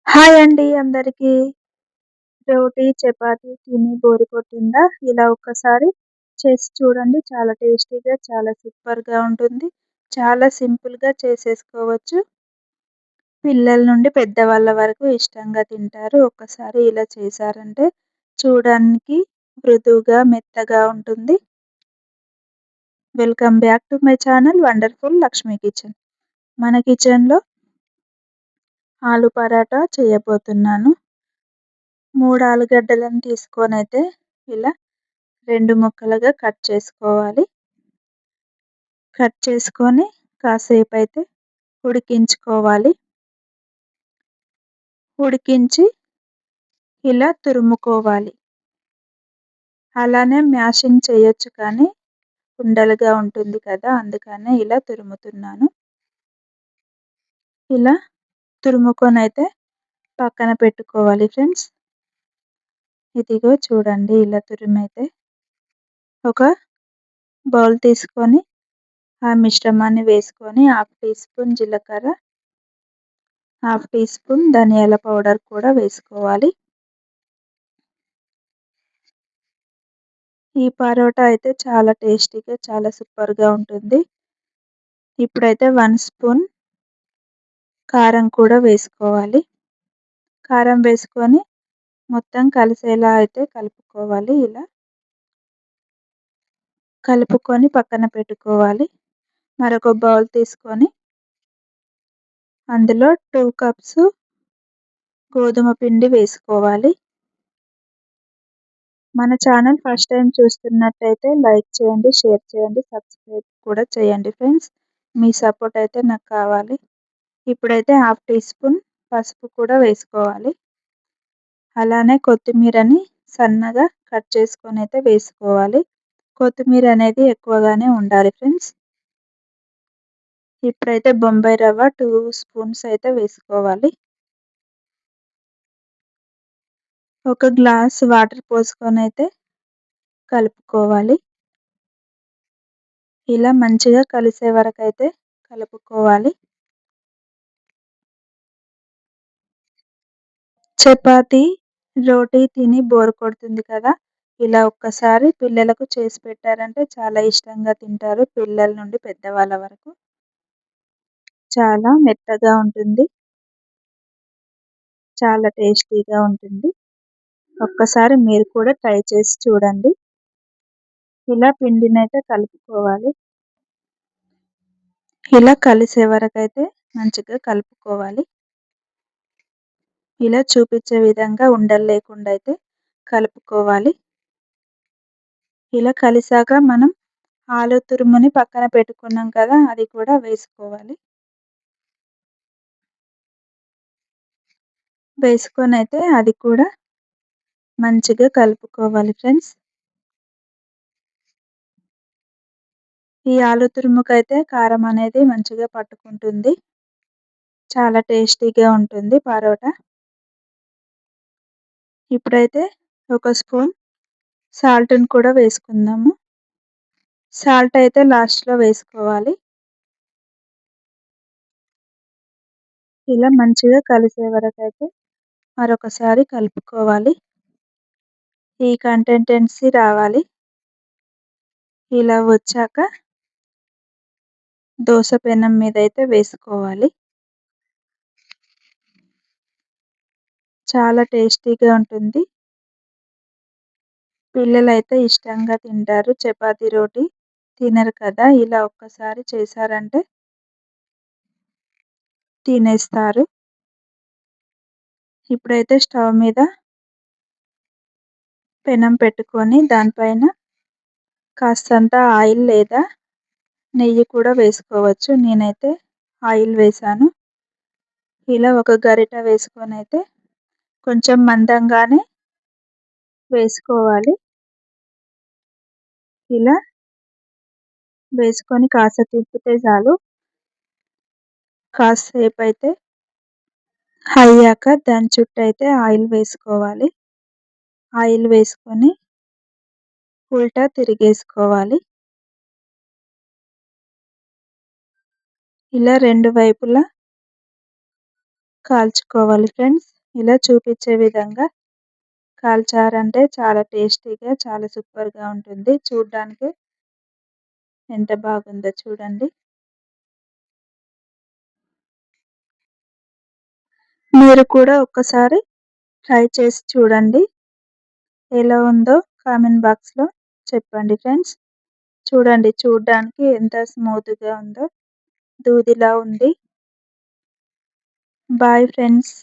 Hi అండి అందరికీ. రోటీ, చపాతీ తిని బోర్ కొట్టిందా? ఇలా ఒక్కసారి చేసి చూడండి. చాలా టేస్టీగా, చాలా సూపర్‌గా ఉంటుంది. చాలా సింపుల్‌గా చేసేసుకోవచ్చు. పిల్లల నుండి పెద్దవాళ్ళ వరకు ఇష్టంగా తింటారు. ఒక్కసారి ఇలా చేశారంటే చూడడానికి మృదువుగా, మెత్తగా ఉంటుంది. Welcome back to my channel wonderful Lakshmi kitchen. మన కిచెన్‌లో ఆలు పరాటా చేయబోతున్నాను. 3 ఆలుగడ్డలను తీసుకొనైతే ఇలా 2 ముక్కలుగా కట్ చేసుకోవాలి. కట్ చేసుకొని కాసేపైతే ఉడికించుకోవాలి. ఉడికించి ఇలా తురుముకోవాలి. అలానే మ్యాషింగ్ చేయొచ్చు కానీ ఉండలుగా ఉంటుంది కదా! అందుకనే ఇలా తురుముతున్నాను. ఇలా తురుముకొనైతే పక్కన పెట్టుకోవాలి ఫ్రెండ్స్. ఇదిగో చూడండి ఇలా తురిమైతే ఒక బౌల్ తీసుకొని ఆ మిశ్రమాన్ని వేసుకొని హాఫ్ టీ స్పూన్ జీలకర్ర, హాఫ్ టీ స్పూన్ ధనియాల పౌడర్ కూడా వేసుకోవాలి. ఈ పరోటా అయితే చాలా టేస్టీగా, చాలా సూపర్‌గా ఉంటుంది. ఇప్పుడైతే 1 స్పూన్ కారం కూడా వేసుకోవాలి. కారం వేసుకొని మొత్తం కలిసేలా అయితే కలుపుకోవాలి. ఇలా కలుపుకొని పక్కన పెట్టుకోవాలి. మరొక బౌల్ తీసుకొని అందులో 2 కప్స్ గోధుమ పిండి వేసుకోవాలి. మన ఛానల్ ఫస్ట్ టైమ్ చూస్తున్నట్టయితే లైక్ చేయండి, షేర్ చేయండి, సబ్స్క్రైబ్ కూడా చేయండి ఫ్రెండ్స్. మీ సపోర్ట్ అయితే నాకు కావాలి. ఇప్పుడైతే హాఫ్ టీ స్పూన్ పసుపు కూడా వేసుకోవాలి. అలానే కొత్తిమీరని సన్నగా కట్ చేసుకొనైతే వేసుకోవాలి. కొత్తిమీర అనేది ఎక్కువగానే ఉండాలి ఫ్రెండ్స్. ఇప్పుడైతే బొంబాయి రవ్వ 2 స్పూన్స్ అయితే వేసుకోవాలి. ఒక గ్లాస్ వాటర్ పోసుకొనైతే కలుపుకోవాలి. ఇలా మంచిగా కలిసే వరకైతే కలుపుకోవాలి. చపాతీ, రోటీ తిని బోర్ కొడుతుంది కదా! ఇలా ఒక్కసారి పిల్లలకు చేసి పెట్టారంటే చాలా ఇష్టంగా తింటారు. పిల్లల నుండి పెద్దవాళ్ళ వరకు. చాలా మెత్తగా ఉంటుంది. చాలా టేస్టీగా ఉంటుంది. ఒక్కసారి మీరు కూడా ట్రై చేసి చూడండి. ఇలా పిండినైతే కలుపుకోవాలి. ఇలా కలిసే వరకైతే మంచిగా కలుపుకోవాలి. ఇలా చూపించే విధంగా ఉండలు లేకుండా అయితే కలుపుకోవాలి. ఇలా కలిసాక మనం ఆలు తురుముని పక్కన పెట్టుకున్నాం కదా! అది కూడా వేసుకోవాలి. వేసుకొనైతే అది కూడా మంచిగా కలుపుకోవాలి ఫ్రెండ్స్. ఈ ఆలు తురుముకైతే కారం అనేది మంచిగా పట్టుకుంటుంది. చాలా టేస్టీగా ఉంటుంది పరోటా. ఇప్పుడైతే ఒక స్పూన్ సాల్ట్‌ని కూడా వేసుకుందాము. సాల్ట్ అయితే లాస్ట్‌లో వేసుకోవాలి. ఇలా మంచిగా కలిసే వరకైతే మరొకసారి కలుపుకోవాలి. ఈ కన్సిస్టెన్సీ రావాలి. ఇలా వచ్చాక దోస పెనం మీదైతే వేసుకోవాలి. చాలా టేస్టీగా ఉంటుంది. పిల్లలైతే ఇష్టంగా తింటారు. చపాతీ, రోటీ తినరు కదా! ఇలా ఒక్కసారి చేశారంటే తినేస్తారు. ఇప్పుడైతే స్టవ్ మీద పెనం పెట్టుకొని దానిపైన కాస్తంత ఆయిల్ లేదా నెయ్యి కూడా వేసుకోవచ్చు. నేనైతే ఆయిల్ వేశాను. ఇలా ఒక గరిట వేసుకొనైతే కొంచెం మందంగానే వేసుకోవాలి. ఇలా వేసుకొని కాస్త తిప్పితే చాలు. కాసేపైతే అయ్యాక దాని చుట్టైతే ఆయిల్ వేసుకోవాలి. ఆయిల్ వేసుకొని ఉల్టా తిరిగేసుకోవాలి. ఇలా 2 వైపులా కాల్చుకోవాలి ఫ్రెండ్స్. ఇలా చూపించే విధంగా కాల్చారంటే చాలా టేస్టీగా చాలా సూపర్‌గా ఉంటుంది. చూడ్డానికి ఎంత బాగుందో చూడండి. మీరు కూడా ఒక్కసారి ట్రై చేసి చూడండి. ఎలా ఉందో కామెంట్ బాక్స్‌లో చెప్పండి ఫ్రెండ్స్. చూడండి చూడ్డానికి ఎంత స్మూత్‌గా ఉందో. దూదిలా ఉంది. Bye friends.